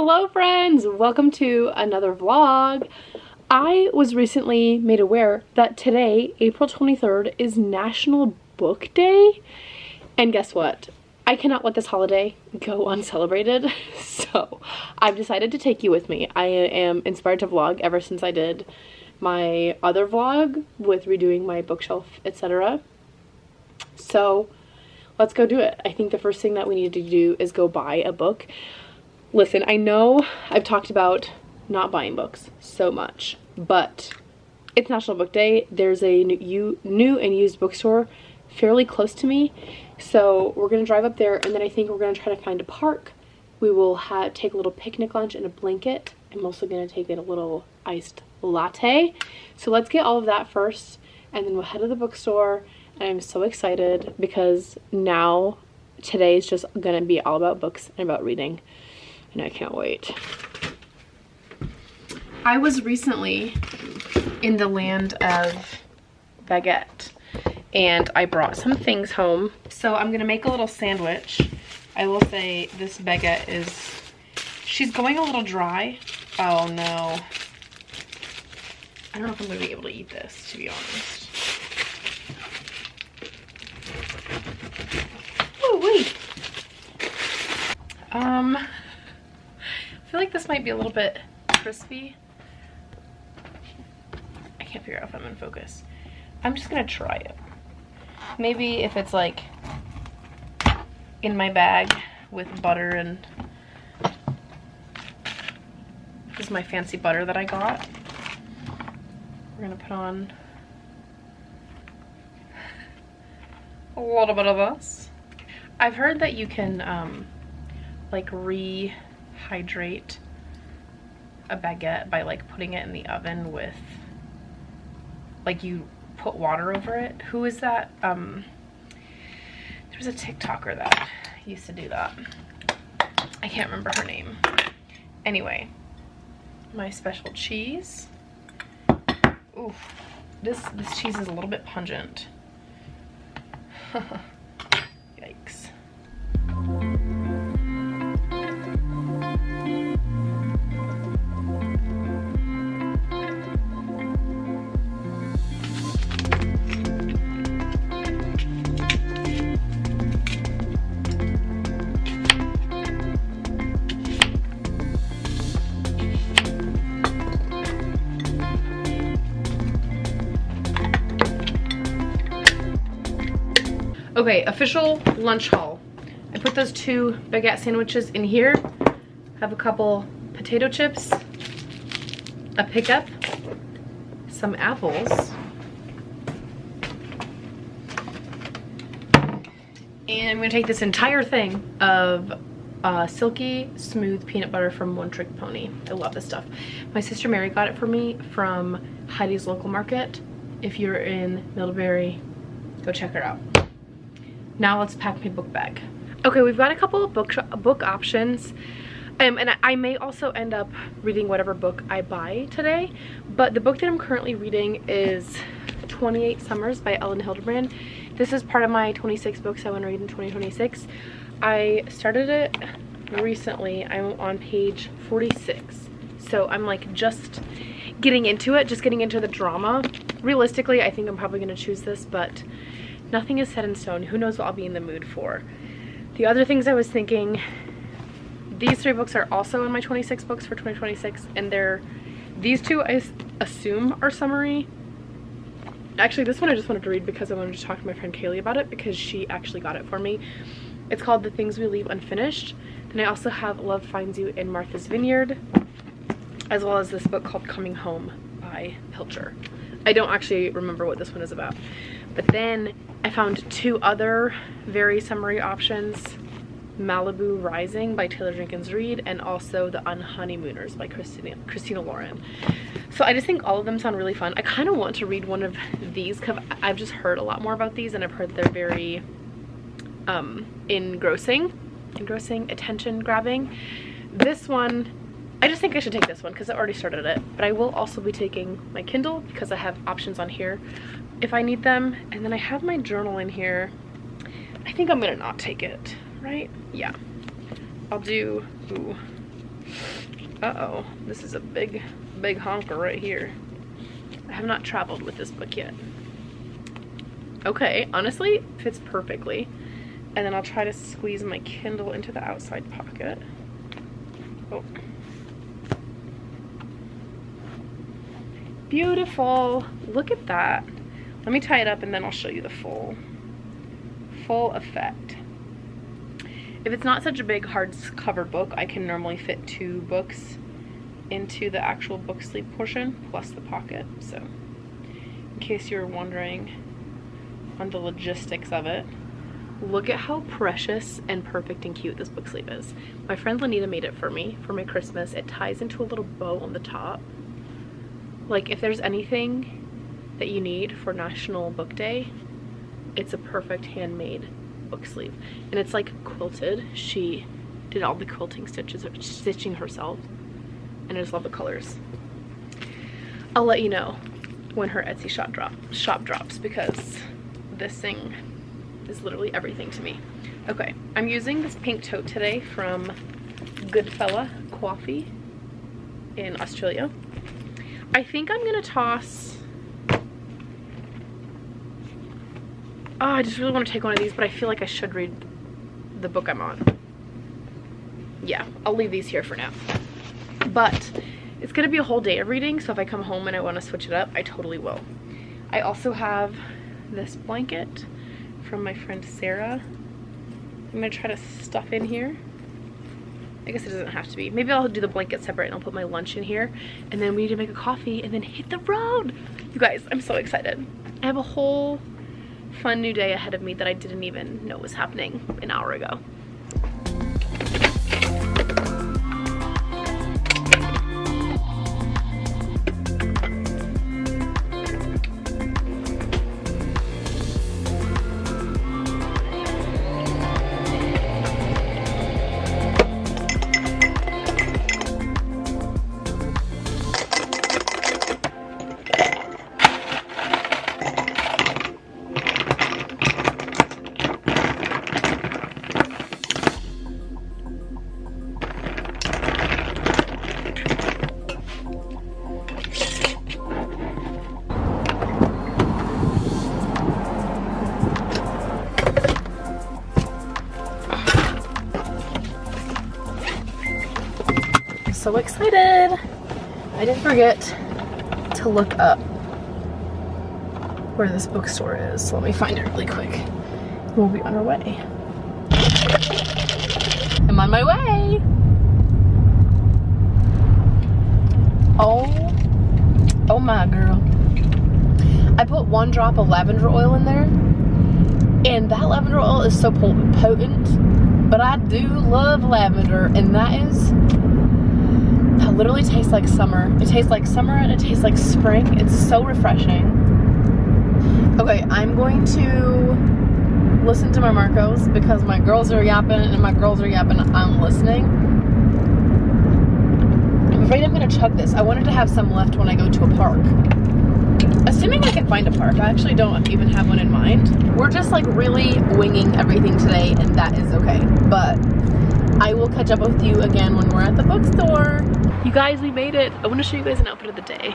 Hello friends, welcome to another vlog. I was recently made aware that today, April 23rd, is National Book Day. And guess what? I cannot let this holiday go uncelebrated. So I've decided to take you with me. I am inspired to vlog ever since I did my other vlog with redoing my bookshelf, etc. So let's go do it. I think the first thing that we need to do is go buy a book. Listen, I know I've talked about not buying books so much, but it's National Book Day. There's a new and used bookstore fairly close to me, so we're gonna drive up there, and then I think we're gonna try to find a park. We will take a little picnic lunch and a blanket. I'm also gonna take a little iced latte. So let's get all of that first, and then we'll head to the bookstore. And I'm so excited because now today is just gonna be all about books and about reading. And I can't wait. I was recently in the land of baguette and I brought some things home. So I'm gonna make a little sandwich. I will say this baguette she's going a little dry. Oh no. I don't know if I'm gonna be able to eat this, to be honest. Oh wait. I feel like this might be a little bit crispy. I can't figure out if I'm in focus. I'm just gonna try it. Maybe if it's like in my bag with butter, and this is my fancy butter that I got. We're gonna put on a little bit of this. I've heard that you can like rehydrate a baguette by like putting it in the oven with, like, you put water over it. Who is that? There's a TikToker that used to do that. I can't remember her name. Anyway, my special cheese. Ooh, this cheese is a little bit pungent. Yikes. Okay, official lunch haul. I put those 2 baguette sandwiches in here. Have a couple potato chips, a pickup, some apples, and I'm gonna take this entire thing of silky smooth peanut butter from One Trick Pony. I love this stuff. My sister Mary got it for me from Heidi's Local Market. If you're in Middlebury, go check her out. Now let's pack my book bag. Okay, we've got a couple of book options. And I may also end up reading whatever book I buy today. But the book that I'm currently reading is 28 Summers by Elin Hilderbrand. This is part of my 26 books I want to read in 2026. I started it recently. I'm on page 46. So I'm like just getting into it, just getting into the drama. Realistically, I think I'm probably going to choose this, but nothing is set in stone. Who knows what I'll be in the mood for. The other things I was thinking, these 3 books are also in my 26 books for 2026, and these 2 I assume are summary. Actually, this one I just wanted to read because I wanted to talk to my friend Kaylee about it, because she actually got it for me. It's called The Things We Leave Unfinished. Then I also have Love Finds You in Martha's Vineyard, as well as this book called Coming Home by Pilcher. I don't actually remember what this one is about. But then I found 2 other very summary options. Malibu Rising by Taylor Jenkins Reid, and also The Unhoneymooners by Christina Lauren. So I just think all of them sound really fun. I kind of want to read one of these because I've just heard a lot more about these, and I've heard they're very engrossing, attention grabbing. This one, I just think I should take this one because I already started it, but I will also be taking my Kindle because I have options on here if I need them. And then I have my journal in here. I think I'm gonna not take it, right? Yeah. I'll do, ooh. Uh-oh, this is a big honker right here. I have not traveled with this book yet. Okay, honestly, fits perfectly. And then I'll try to squeeze my Kindle into the outside pocket. Oh. Beautiful. Look at that. Let me tie it up and then I'll show you the full effect. If it's not such a big hardcover book, I can normally fit 2 books into the actual book sleeve portion plus the pocket. So in case you're wondering on the logistics of it, look at how precious and perfect and cute this book sleeve is. My friend Lanita made it for me for my Christmas. It ties into a little bow on the top. Like, if there's anything that you need for National Book Day, it's a perfect handmade book sleeve. And it's like quilted. She did all the quilting stitching herself. And I just love the colors. I'll let you know when her Etsy shop drops because this thing is literally everything to me. Okay, I'm using this pink tote today from Goodfella Coffee in Australia. I think I'm gonna toss, I just really want to take one of these, but I feel like I should read the book I'm on. Yeah, I'll leave these here for now. But it's gonna be a whole day of reading, so if I come home and I want to switch it up, I totally will. I also have this blanket from my friend Sarah. I'm gonna try to stuff in here. I guess it doesn't have to be. Maybe I'll do the blanket separate and I'll put my lunch in here. And then we need to make a coffee and then hit the road. You guys, I'm so excited. I have a whole fun new day ahead of me that I didn't even know was happening an hour ago. So excited. I didn't forget to look up where this bookstore is, so let me find it really quick. We'll be on our way. I'm on my way. Oh my girl. I put 1 drop of lavender oil in there, and that lavender oil is so potent, but I do love lavender, and that literally tastes like summer. It tastes like summer and it tastes like spring. It's so refreshing. Okay, I'm going to listen to my Marcos because my girls are yapping and my girls are yapping. I'm listening. I'm afraid I'm gonna chug this. I wanted to have some left when I go to a park. Assuming I can find a park. I actually don't even have one in mind. We're just like really winging everything today, and that is okay. But I will catch up with you again when we're at the bookstore. You guys, we made it. I want to show you guys an outfit of the day.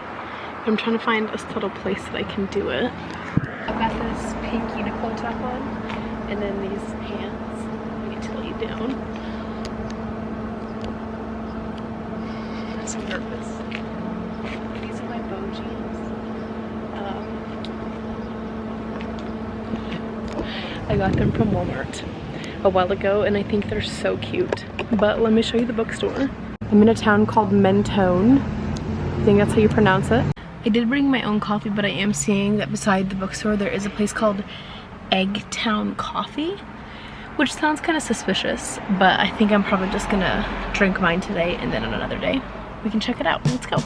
I'm trying to find a subtle place that I can do it. I've got this pink unicorn top on, and then these pants. I need to lay down. I'm so nervous. These are my bow jeans. I got them from Walmart a while ago, and I think they're so cute. But let me show you the bookstore. I'm in a town called Mentone. I think that's how you pronounce it. I did bring my own coffee, but I am seeing that beside the bookstore there is a place called Eggtown Coffee, which sounds kind of suspicious, but I think I'm probably just gonna drink mine today, and then on another day we can check it out. Let's go.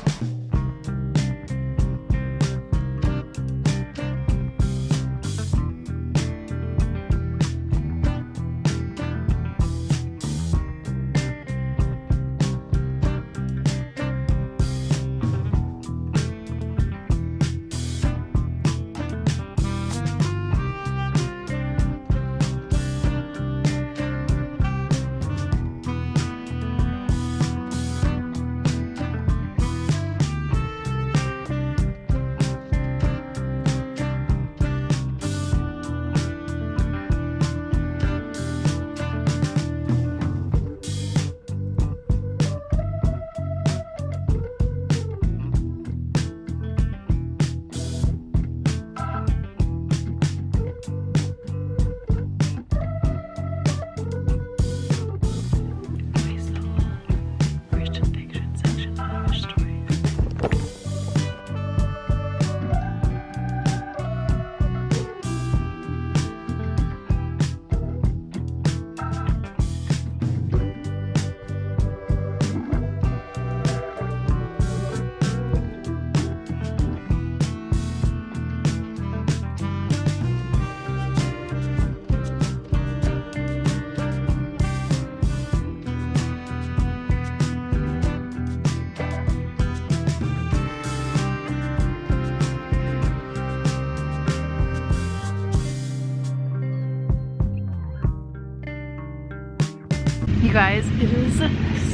You guys, it is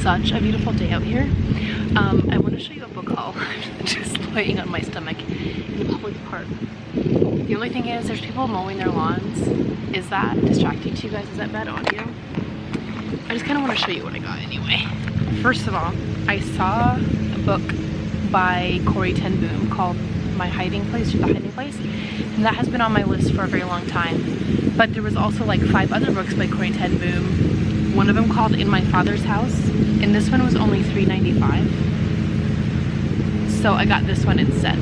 such a beautiful day out here. I want to show you a book haul. I'm just laying on my stomach in a public park. The only thing is there's people mowing their lawns. Is that distracting to you guys? Is that bad audio? I just kind of want to show you what I got anyway. First of all, I saw a book by Corrie ten Boom called My Hiding Place, or The Hiding Place, and that has been on my list for a very long time. But there was also like 5 other books by Corrie ten Boom. One of them called In My Father's House, and this one was only $3.95. So I got this one instead.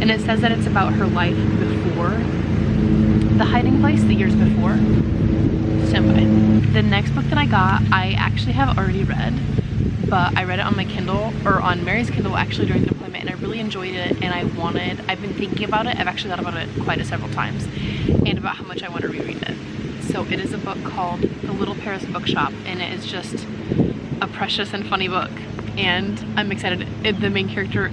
And it says that it's about her life before The Hiding Place, the years before. Stand by. The next book that I got, I actually have already read, but I read it on my Kindle, or on Mary's Kindle actually during the deployment, and I really enjoyed it, and I've been thinking about it. I've actually thought about it quite several times, and about how much I want to reread it. So it is a book called The Little Paris Bookshop, and it is just a precious and funny book, and I'm excited. The main character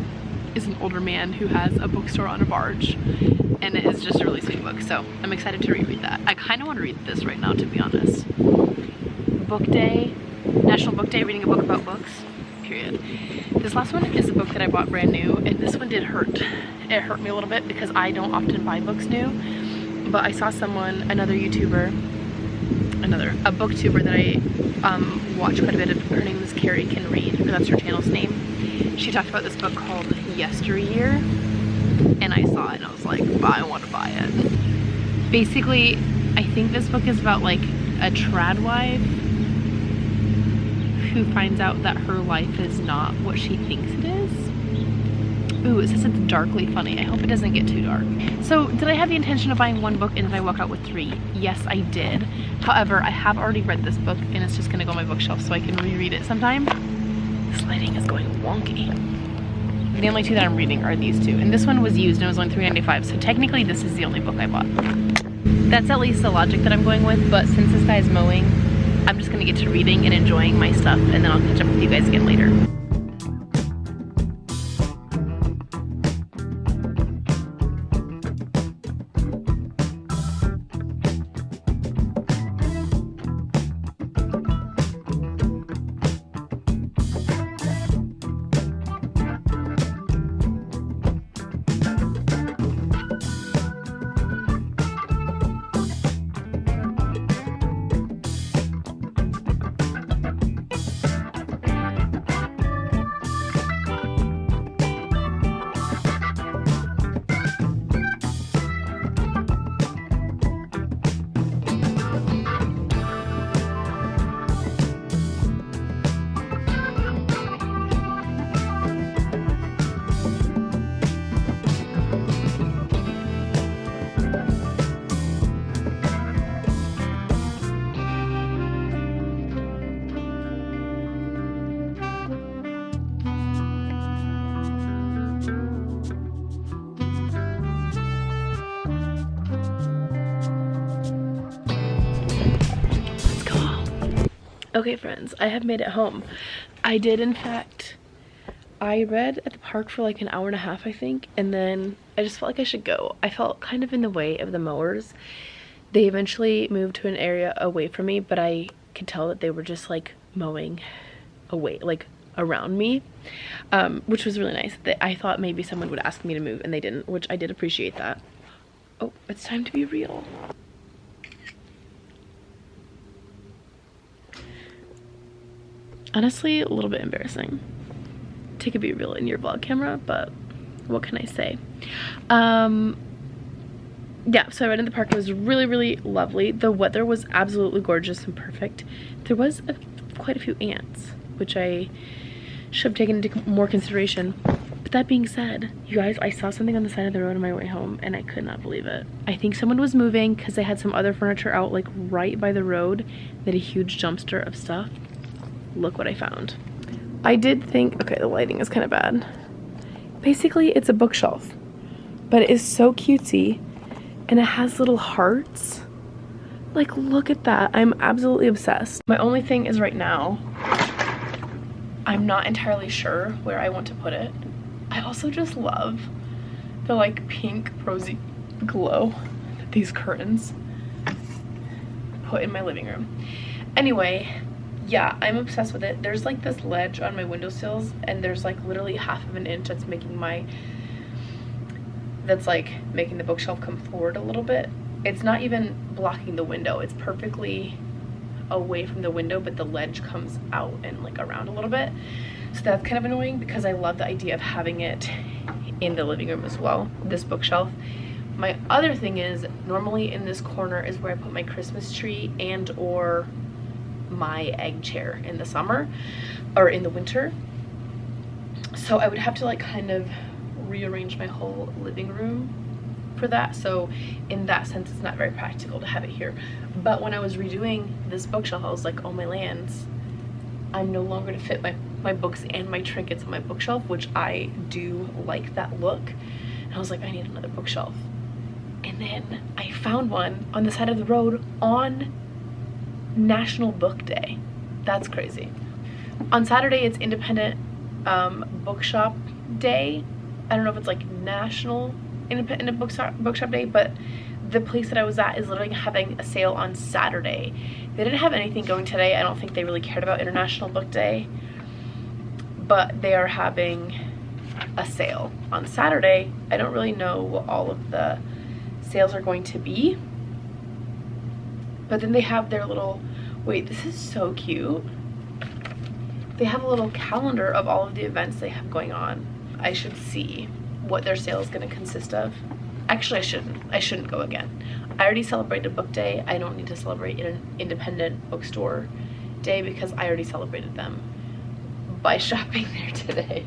is an older man who has a bookstore on a barge, and it is just a really sweet book, so I'm excited to reread that. I kind of want to read this right now, to be honest. Book Day, National Book Day, reading a book about books, period. This last one is a book that I bought brand new, and this one did hurt. It hurt me a little bit because I don't often buy books new, but I saw someone, another YouTuber, a booktuber that I watch quite a bit of. Her name is Carrie Can Read, or that's her channel's name. She talked about this book called Yesteryear, and I saw it and I was like, well, I want to buy it. Basically, I think this book is about like a trad wife who finds out that her life is not what she thinks it is. Ooh, it says it's darkly funny. I hope it doesn't get too dark. So, did I have the intention of buying 1 book and did I walk out with 3? Yes, I did. However, I have already read this book and it's just gonna go on my bookshelf so I can reread it sometime. This lighting is going wonky. The only 2 that I'm reading are these 2. And this one was used and it was only $3.95, so technically this is the only book I bought. That's at least the logic that I'm going with, but since this guy is mowing, I'm just gonna get to reading and enjoying my stuff, and then I'll catch up with you guys again later. Okay friends, I have made it home. I did in fact, I read at the park for like an hour and a half I think, and then I just felt like I should go. I felt kind of in the way of the mowers. They eventually moved to an area away from me, but I could tell that they were just like mowing away, like around me, which was really nice. I thought maybe someone would ask me to move and they didn't, which I did appreciate that. Oh, it's time to be real. Honestly, a little bit embarrassing. Take a be real in your vlog camera, but what can I say? Yeah, so I went in the park. It was really, really lovely. The weather was absolutely gorgeous and perfect. There was quite a few ants, which I should have taken into more consideration. But that being said, you guys, I saw something on the side of the road on my way home and I could not believe it. I think someone was moving because they had some other furniture out like right by the road. They had a huge dumpster of stuff. Look what I found. I did think, okay, the lighting is kind of bad. Basically, it's a bookshelf, but it is so cutesy and it has little hearts. Like, look at that. I'm absolutely obsessed. My only thing is right now, I'm not entirely sure where I want to put it. I also just love the like pink rosy glow that these curtains put in my living room. Anyway, yeah, I'm obsessed with it. There's like this ledge on my windowsills, and there's like literally half of an inch that's making the bookshelf come forward a little bit. It's not even blocking the window. It's perfectly away from the window, but the ledge comes out and like around a little bit. So that's kind of annoying because I love the idea of having it in the living room as well, this bookshelf. My other thing is, normally in this corner is where I put my Christmas tree and or my egg chair in the summer or in the winter. So I would have to like kind of rearrange my whole living room for that. So in that sense, it's not very practical to have it here. But when I was redoing this bookshelf, I was like, oh my lands, I'm no longer to fit my books and my trinkets on my bookshelf, which I do like that look. And I was like, I need another bookshelf. And then I found one on the side of the road on National Book Day. That's crazy. On Saturday, it's Independent Bookshop Day. I don't know if it's like National Independent Bookshop Day, but the place that I was at is literally having a sale on Saturday. They didn't have anything going today. I don't think they really cared about International Book Day, but they are having a sale on Saturday. I don't really know what all of the sales are going to be, but then they have their little, wait, this is so cute. They have a little calendar of all of the events they have going on. I should see what their sale is going to consist of. Actually, I shouldn't go again. I already celebrated Book Day. I don't need to celebrate an independent bookstore day because I already celebrated them by shopping there today.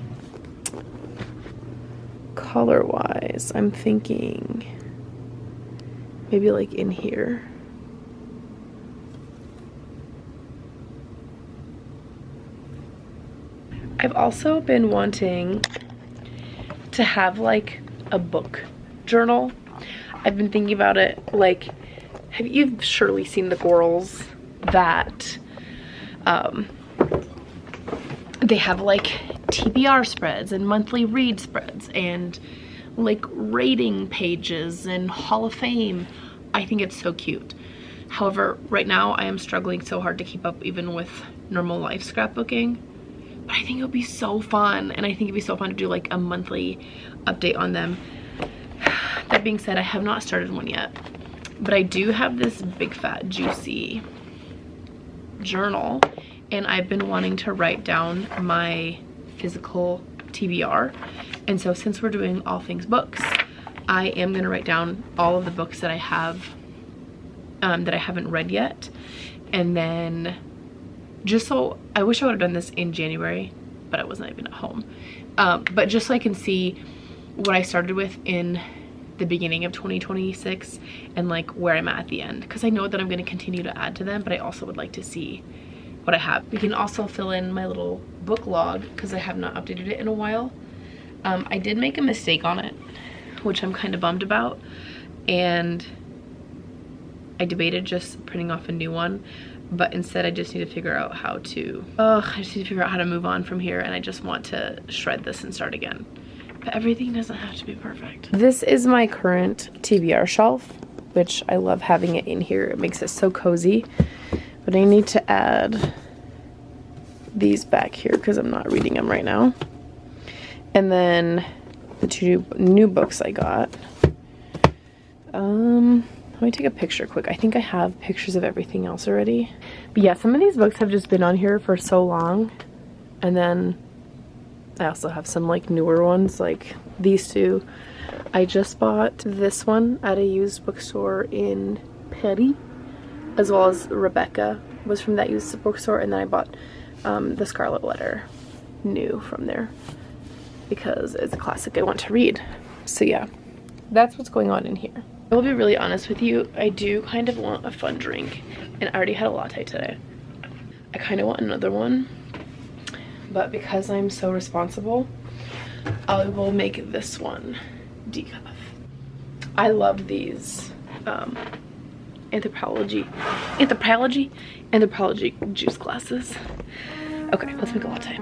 Color wise, I'm thinking maybe like in here. I've also been wanting to have like a book journal. I've been thinking about it, like, you've surely seen the girls that they have like TBR spreads and monthly read spreads and like rating pages and Hall of Fame. I think it's so cute. However, right now I am struggling so hard to keep up even with normal life scrapbooking. But I think it would be so fun, and I think it'd be so fun to do like a monthly update on them. That being said, I have not started one yet, but I do have this big fat juicy journal, and I've been wanting to write down my physical TBR. And so since we're doing all things books, I am going to write down all of the books that I have that I haven't read yet. And then just so, I wish I would have done this in January, but I wasn't even at home. But just so I can see what I started with in the beginning of 2026 and like where I'm at the end, because I know that I'm going to continue to add to them, but I also would like to see what I have. We can also fill in my little book log because I have not updated it in a while. I did make a mistake on it, which I'm kind of bummed about, and I debated just printing off a new one, but instead I just need to figure out how to move on from here, and I just want to shred this and start again. But everything doesn't have to be perfect. This is my current TBR shelf, which I love having it in here. It makes it so cozy. But I need to add these back here because I'm not reading them right now. And then the two new books I got. Let me take a picture quick. I think I have pictures of everything else already. But yeah, some of these books have just been on here for so long. And then I also have some like newer ones, like these two. I just bought this one at a used bookstore in Petty, as well as Rebecca was from that used bookstore, and then I bought The Scarlet Letter new from there because it's a classic I want to read. So yeah, that's what's going on in here. I will be really honest with you, I do kind of want a fun drink, and I already had a latte today. I kind of want another one, but because I'm so responsible, I will make this one decaf. I love these anthropology juice glasses. Okay, let's make a latte.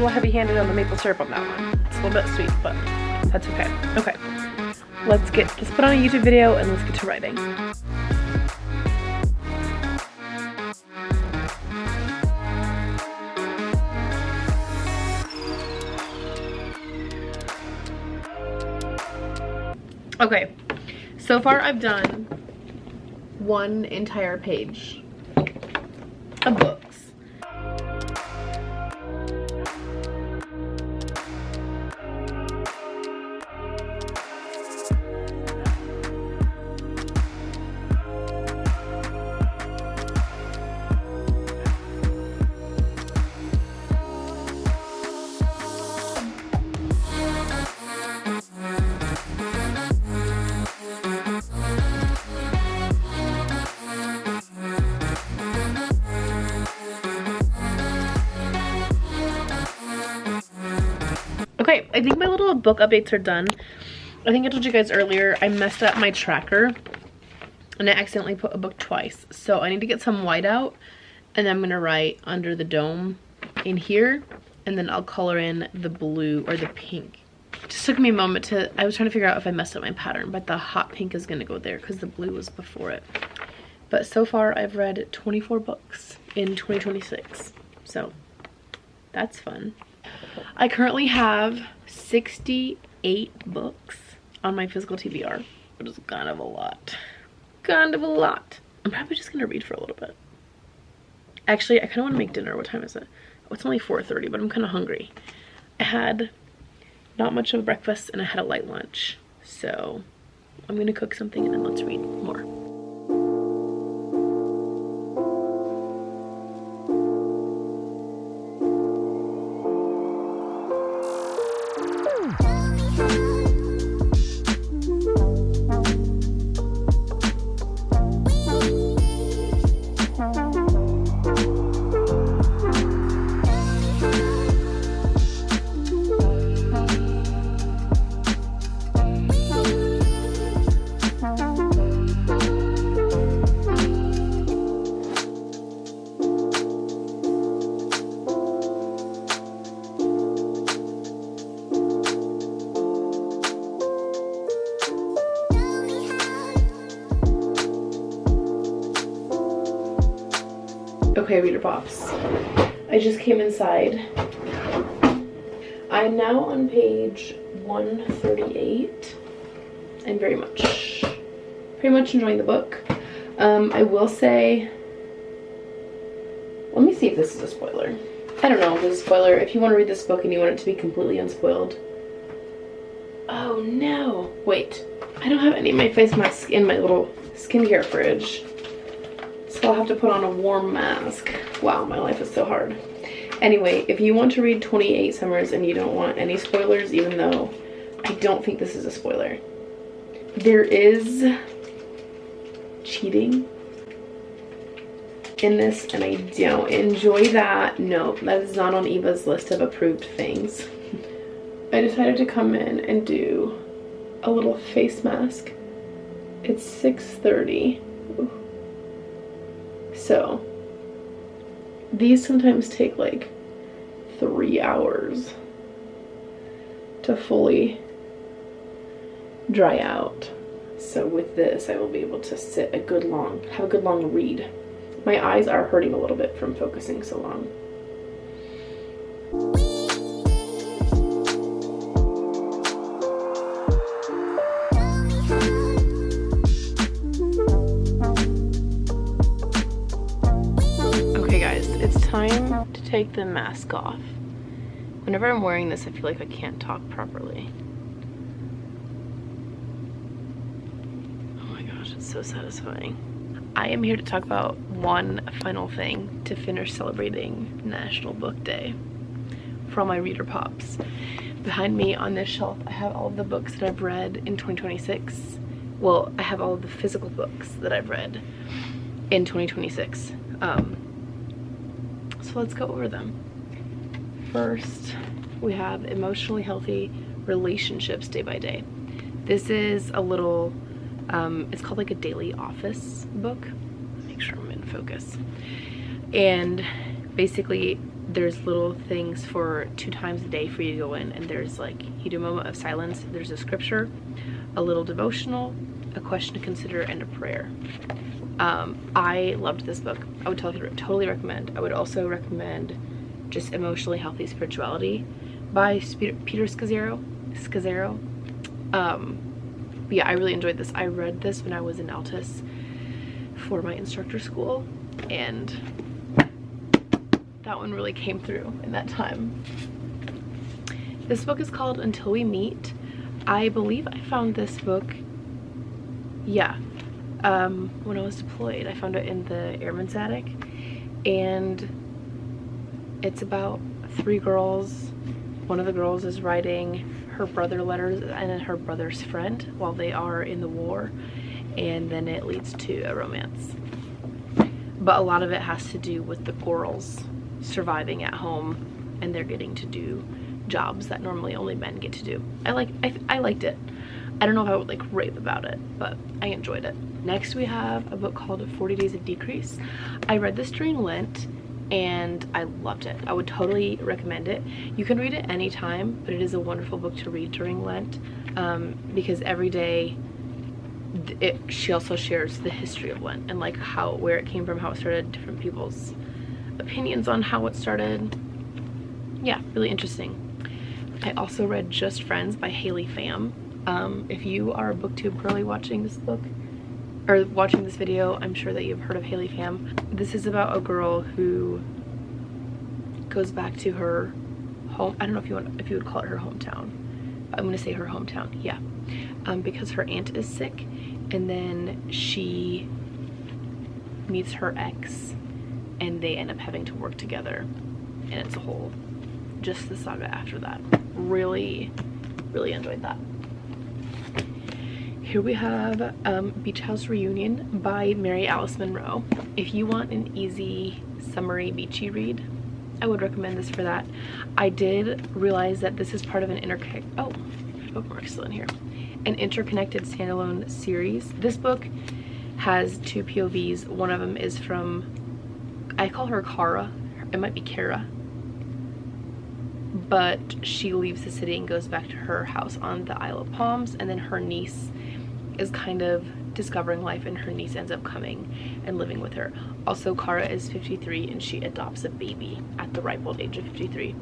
little heavy-handed on the maple syrup on that one. It's a little bit sweet, but that's okay. Okay, let's put on a YouTube video and let's get to writing. Okay, so far I've done one entire page of books. Okay, I think my little book updates are done. I think I told you guys earlier, I messed up my tracker and I accidentally put a book twice. So I need to get some white out and then I'm gonna write Under the Dome in here and then I'll color in the blue or the pink. It just took me a moment I was trying to figure out if I messed up my pattern, but the hot pink is gonna go there because the blue was before it. But so far I've read 24 books in 2026, so that's fun. I currently have 68 books on my physical TBR, which is kind of a lot. Kind of a lot. I'm probably just gonna read for a little bit. Actually, I kind of want to make dinner. What time is it? Oh, it's only 4:30, but I'm kind of hungry. I had not much of a breakfast and I had a light lunch. So I'm gonna cook something and then let's read more. Okay, Reader Pops, I just came inside. I am now on page 138. I'm pretty much enjoying the book. I will say, let me see if this is a spoiler. I don't know if this is a spoiler. If you want to read this book and you want it to be completely unspoiled. Oh no, wait. I don't have any of my face masks in my little skincare fridge. So I'll have to put on a warm mask. Wow, my life is so hard. Anyway, if you want to read 28 Summers and you don't want any spoilers, even though I don't think this is a spoiler, there is cheating in this and I don't enjoy that. No, that is not on Eva's list of approved things. I decided to come in and do a little face mask. It's 6:30. So these sometimes take like 3 hours to fully dry out. So with this, I will be able to have a good long read. My eyes are hurting a little bit from focusing so long. Okay guys, it's time to take the mask off. Whenever I'm wearing this, I feel like I can't talk properly. It's so satisfying. I am here to talk about one final thing to finish celebrating National Book Day for all my Reader Pops. Behind me on this shelf, I have all of the books that I've read in 2026. Well, I have all of the physical books that I've read in 2026. So let's go over them. First, we have Emotionally Healthy Relationships Day by Day. This is a little it's called like a daily office book. Make sure I'm in focus. And basically there's little things for 2 times a day for you to go in, and there's like, you do a moment of silence, there's a scripture, a little devotional, a question to consider, and a prayer. I loved this book. I would totally recommend. I would also recommend just Emotionally Healthy Spirituality by Peter Scazzero. But yeah, I really enjoyed this. I read this when I was in Altus for my instructor school, and that one really came through in that time. This book is called Until We Meet. I believe I found this book, yeah, when I was deployed. I found it in the airman's attic, and it's about 3 girls. One of the girls is writing her brother letters and her brother's friend while they are in the war, and then it leads to a romance. But a lot of it has to do with the girls surviving at home, and they're getting to do jobs that normally only men get to do. I liked it. I don't know if I would like rave about it, but I enjoyed it. Next we have a book called 40 Days of Decrease. I read this during Lent and I loved it. I would totally recommend it. You can read it anytime, but it is a wonderful book to read during Lent, because every day she also shares the history of Lent and like where it came from, how it started, different people's opinions on how it started. Yeah, really interesting. I also read Just Friends by Haley Pham. If you are a booktube girly watching this book or watching this video, I'm sure that you've heard of Haley Pham. This is about a girl who goes back to her home. I don't know if you would call it her hometown. I'm gonna say her hometown, yeah. Because her aunt is sick, and then she meets her ex and they end up having to work together, and it's a whole, just the saga after that. Really enjoyed that. Here we have Beach House Reunion by Mary Alice Monroe. If you want an easy, summery, beachy read, I would recommend this for that. I did realize that this is part of an bookmark's still in here. An interconnected standalone series. This book has 2 POVs. One of them is from, I call her Kara. It might be Kara. But she leaves the city and goes back to her house on the Isle of Palms, and then her niece is kind of discovering life, and her niece ends up coming and living with her. Also, Kara is 53 and she adopts a baby at the ripe old age of 53.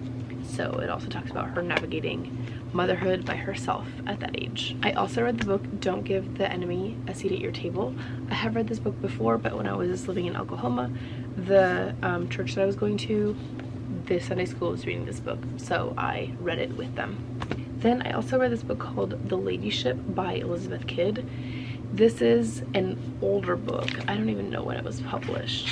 So it also talks about her navigating motherhood by herself at that age. I also read the book Don't Give the Enemy a Seat at Your Table. I have read this book before, but when I was living in Oklahoma, the church that I was going to, the Sunday school was reading this book, so I read it with them. Then I also read this book called The Ladyship by Elizabeth Kidd. This is an older book. I don't even know when it was published.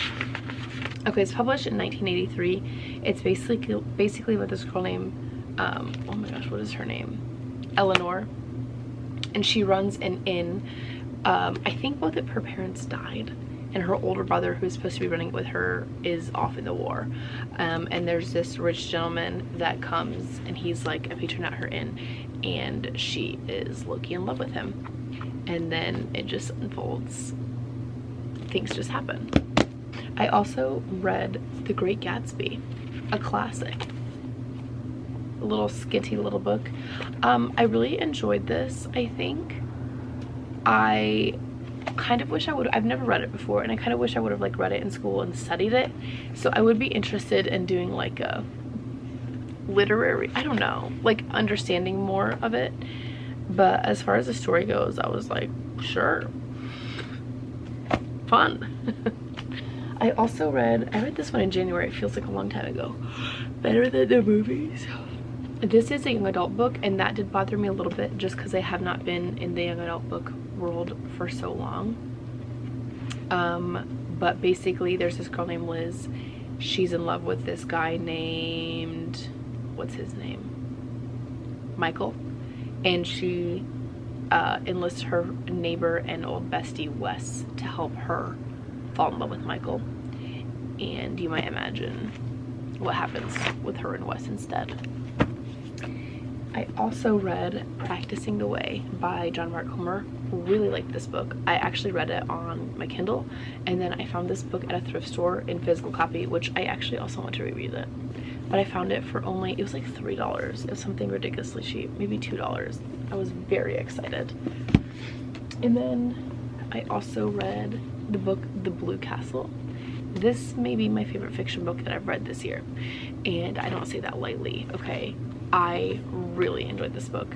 Okay, it's published in 1983. It's basically about this girl named, oh my gosh, what is her name? Eleanor. And she runs an inn. I think both of her parents died, and her older brother, who's supposed to be running with her, is off in the war. And there's this rich gentleman that comes, and he's like a patron at her inn, and she is low-key in love with him. And then it just unfolds. Things just happen. I also read The Great Gatsby, a classic. A little skinty little book. I really enjoyed this. I think I kind of wish I would, I've never read it before, and I kind of wish I would have like read it in school and studied it. So I would be interested in doing like a literary, I don't know, like understanding more of it. But as far as the story goes, I was like, sure, fun. I read this one in January. It feels like a long time ago. Better Than the Movies. This is a young adult book, and that did bother me a little bit just because I have not been in the young adult book world for so long. But basically there's this girl named Liz. She's in love with this guy named, what's his name? Michael. And she enlists her neighbor and old bestie Wes to help her fall in love with Michael. And you might imagine what happens with her and Wes instead. I also read Practicing the Way by John Mark Comer. really liked this book. I actually read it on my Kindle, and then I found this book at a thrift store in physical copy, which I actually also want to reread it. But I found it for only, it was like $3. It was something ridiculously cheap, maybe $2. I was very excited. And then I also read the book The Blue Castle. This may be my favorite fiction book that I've read this year, and I don't say that lightly, okay? I really enjoyed this book.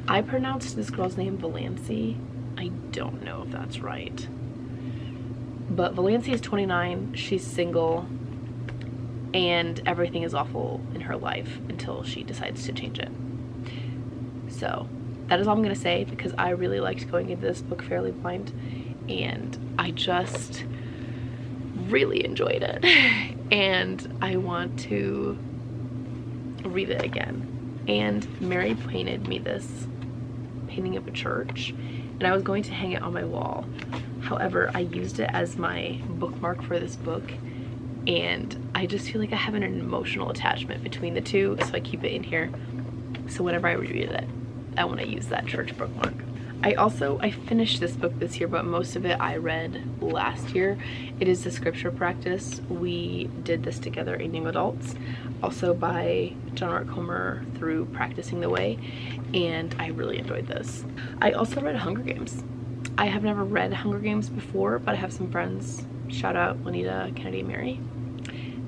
I pronounced this girl's name Valancy. I don't know if that's right. But Valancy is 29, she's single, and everything is awful in her life until she decides to change it. So that is all I'm gonna say, because I really liked going into this book fairly blind, and I just really enjoyed it. And I want to read it again. And Mary painted me this painting of a church, and I was going to hang it on my wall. However, I used it as my bookmark for this book, and I just feel like I have an emotional attachment between the two, so I keep it in here. So whenever I reread it, I want to use that church bookmark. I finished this book this year, but most of it I read last year. It is The Scripture Practice. We did this together in Young Adults, also by John Mark Comer through Practicing the Way, and I really enjoyed this. I also read Hunger Games. I have never read Hunger Games before, but I have some friends, shout out Juanita, Kennedy, and Mary,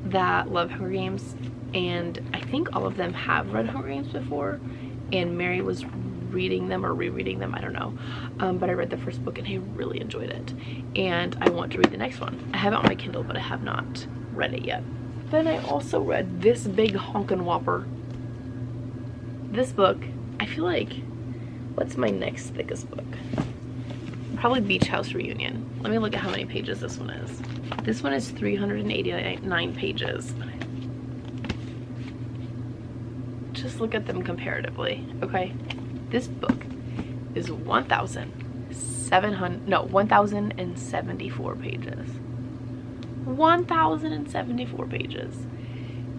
that love Hunger Games, and I think all of them have read Hunger Games before, and Mary was reading them or rereading them, I don't know, but I read the first book and I really enjoyed it, and I want to read the next one. I have it on my Kindle, but I have not read it yet. Then I also read this big honkin' whopper. This book, I feel like, what's my next thickest book? Probably Beach House Reunion. Let me look at how many pages this one is. This one is 389 pages. Just look at them comparatively, okay? This book is 1,074 pages. 1,074 pages.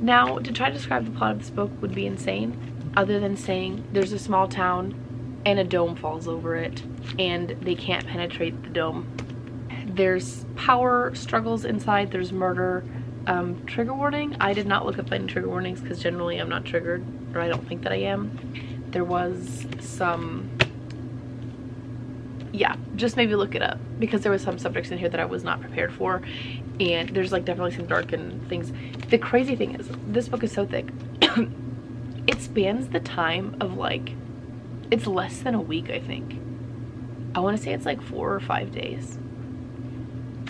Now, to try to describe the plot of this book would be insane, other than saying there's a small town and a dome falls over it and they can't penetrate the dome. There's power struggles inside, there's murder. Trigger warning, I did not look up any trigger warnings because generally I'm not triggered, or I don't think that I am. There was some, yeah, just maybe look it up, because there was some subjects in here that I was not prepared for, and there's like definitely some darkened things. The crazy thing is, this book is so thick. It spans the time of like, it's less than a week, I think. I want to say it's like 4 or 5 days.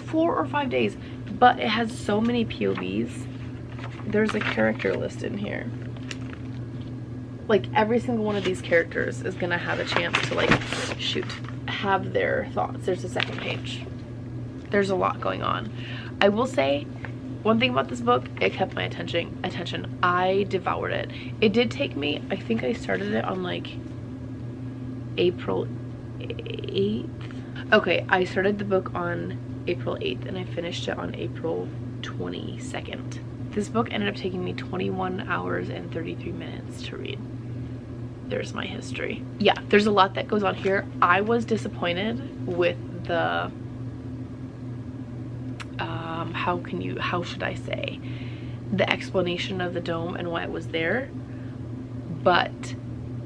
4 or 5 days, but it has so many POVs. There's a character list in here. Like every single one of these characters is gonna have a chance to like, have their thoughts. There's a second page. There's a lot going on. I will say one thing about this book, it kept my attention. I devoured it. It did take me, I think I started it on like April 8th. Okay, I started the book on April 8th and I finished it on April 22nd. This book ended up taking me 21 hours and 33 minutes to read. There's my history. Yeah, there's a lot that goes on here. I was disappointed with the, how should I say, the explanation of the dome and why it was there, but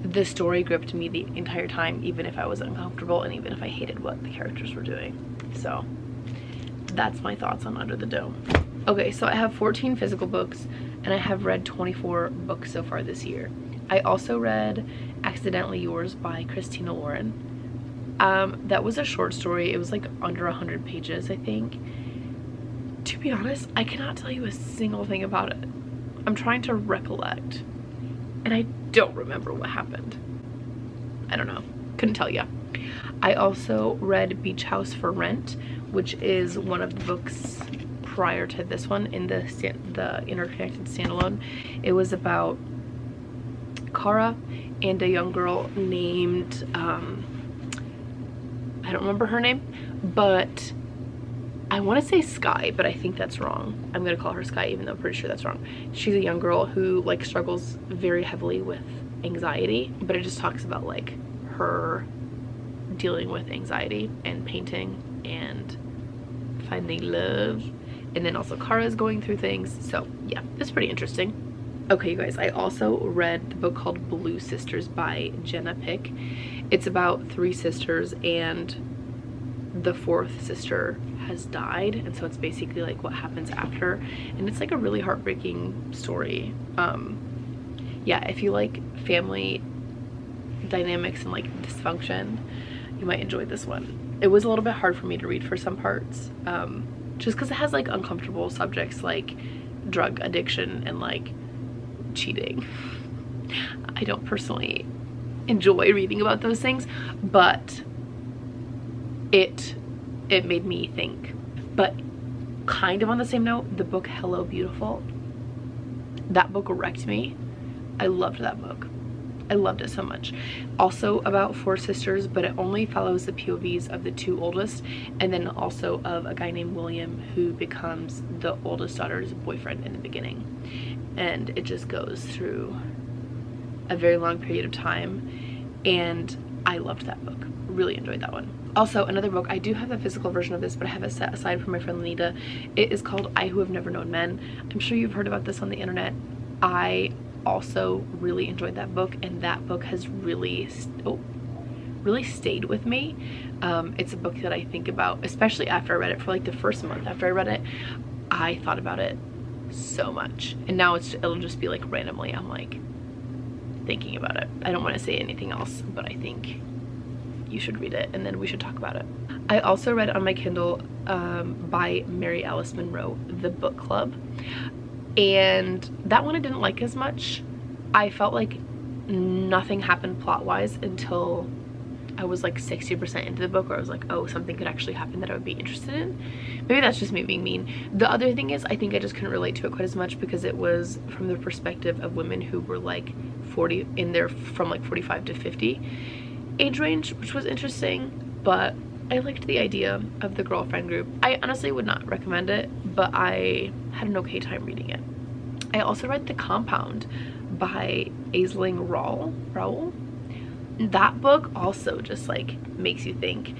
the story gripped me the entire time, even if I was uncomfortable and even if I hated what the characters were doing. So that's my thoughts on Under the Dome. Okay, so I have 14 physical books and I have read 24 books so far this year. I also read Accidentally Yours by Christina Lauren. That was a short story. It was like under 100 pages, I think. To be honest, I cannot tell you a single thing about it. I'm trying to recollect, and I don't remember what happened. I don't know. Couldn't tell you. I also read Beach House for Rent, which is one of the books prior to this one in the interconnected standalone. It was about Kara and a young girl named, I don't remember her name, but I want to say Sky, but I think that's wrong. I'm gonna call her Sky even though I'm pretty sure that's wrong. She's a young girl who like struggles very heavily with anxiety, but it just talks about like her dealing with anxiety and painting and finding love. And then also Kara's going through things. So yeah, it's pretty interesting. Okay, you guys, I also read the book called Blue Sisters by Jenna Pick. It's about 3 sisters and the 4th sister has died, and so it's basically like what happens after, and it's like a really heartbreaking story. Yeah, if you like family dynamics and like dysfunction, you might enjoy this one. It was a little bit hard for me to read for some parts, just because it has like uncomfortable subjects like drug addiction and like cheating. I don't personally enjoy reading about those things, but it made me think. But kind of on the same note, the book Hello Beautiful, that book wrecked me. I loved that book. I loved it so much. Also about 4 sisters, but it only follows the POVs of the 2 oldest, and then also of a guy named William who becomes the oldest daughter's boyfriend in the beginning. And it just goes through a very long period of time, and I loved that book. Really enjoyed that one. Also, another book, I do have the physical version of this, but I have it set aside for my friend Lanita. It is called I Who Have Never Known Men. I'm sure you've heard about this on the internet. I also really enjoyed that book, and that book has really stayed with me. It's a book that I think about, especially after I read it. For like the first month after I read it, I thought about it so much, and now it'll just be like randomly I'm like thinking about it. I don't want to say anything else, but I think you should read it and then we should talk about it. I also read on my Kindle by Mary Alice Monroe, The Book Club, and that one I didn't like as much. I felt like nothing happened plot-wise until I was like 60% into the book, where I was like, oh, something could actually happen that I would be interested in. Maybe that's just me being mean. The other thing is, I think I just couldn't relate to it quite as much because it was from the perspective of women who were like 40, in their from like 45 to 50 age range, which was interesting, but I liked the idea of the girlfriend group. I honestly would not recommend it, but I had an okay time reading it. I also read The Compound by Aisling Rowell. That book also just like makes you think.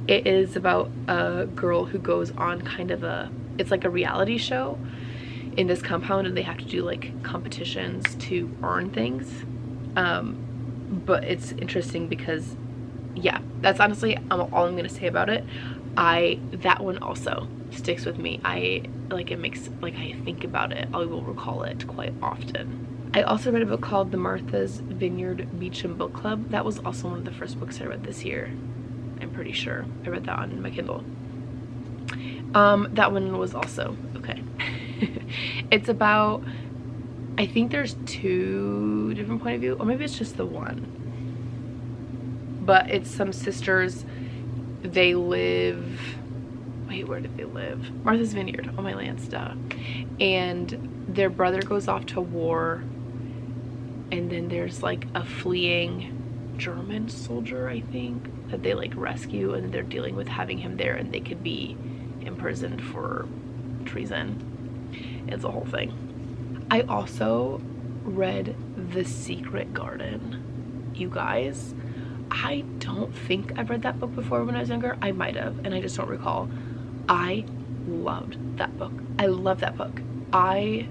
It is about a girl who goes on kind of it's like a reality show in this compound, and they have to do like competitions to earn things. But it's interesting because, yeah, that's honestly all I'm gonna say about it. That one also sticks with me. I think about it. I will recall it quite often. I also read a book called The Martha's Vineyard Beecham Book Club. That was also one of the first books I read this year. I'm pretty sure I read that on my Kindle. That one was also okay. It's about, I think there's 2 different point of view, or maybe it's just the one. But it's some sisters, they live, wait, where did they live? Martha's Vineyard, oh my lands, duh. And their brother goes off to war, and then there's like a fleeing German soldier, I think, that they like rescue, and they're dealing with having him there, and they could be imprisoned for treason. It's a whole thing. I also read The Secret Garden. You guys, I don't think I've read that book before when I was younger. I might have, and I just don't recall. I loved that book. I love that book. I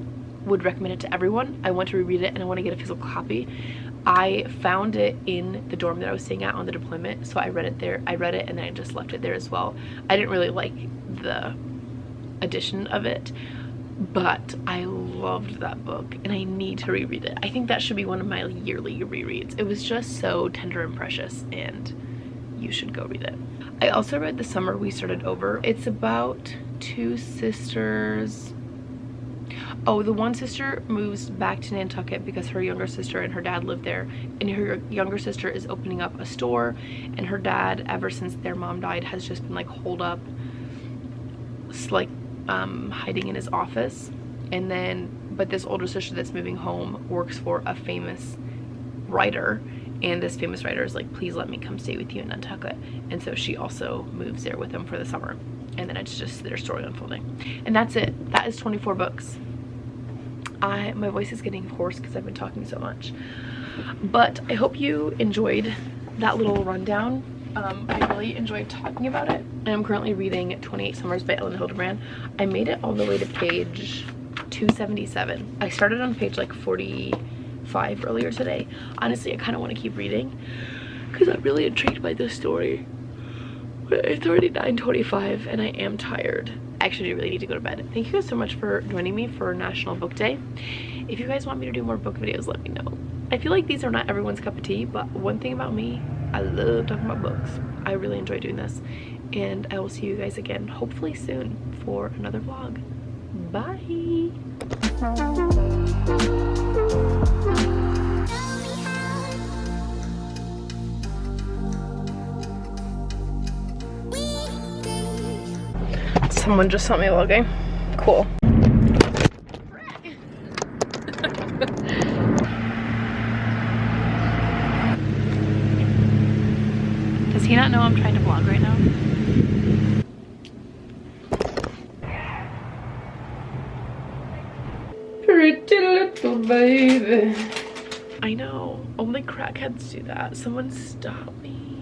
would recommend it to everyone. I want to reread it, and I want to get a physical copy. I found it in the dorm that I was staying at on the deployment, so I read it there. I read it and then I just left it there as well. I didn't really like the edition of it, but I loved that book and I need to reread it. I think that should be one of my yearly rereads. It was just so tender and precious, and you should go read it. I also read The Summer We Started Over. It's about 2 sisters. Oh, the one sister moves back to Nantucket because her younger sister and her dad live there, and her younger sister is opening up a store, and her dad, ever since their mom died, has just been like holed up, like hiding in his office. And then, but this older sister that's moving home works for a famous writer, and this famous writer is like, please let me come stay with you in Nantucket, and so she also moves there with them for the summer, and then it's just their story unfolding. And that's it. That is 24 books. My voice is getting hoarse because I've been talking so much, but I hope you enjoyed that little rundown. I really enjoyed talking about it. And I'm currently reading 28 Summers by Ellen Hildebrand. I made it all the way to page 277. I started on page like 45 earlier today. Honestly, I kind of want to keep reading because I'm really intrigued by this story. But it's already 9:25 and I am tired. Actually, I really need to go to bed. Thank you guys so much for joining me for National Book Day. If you guys want me to do more book videos, let me know. I feel like these are not everyone's cup of tea, but one thing about me, I love talking about books. I really enjoy doing this, and I will see you guys again hopefully soon for another vlog. Bye. Someone just sent me a logo. Cool. Does he not know I'm trying to vlog right now? Pretty little baby. I know. Only crackheads do that. Someone stop me.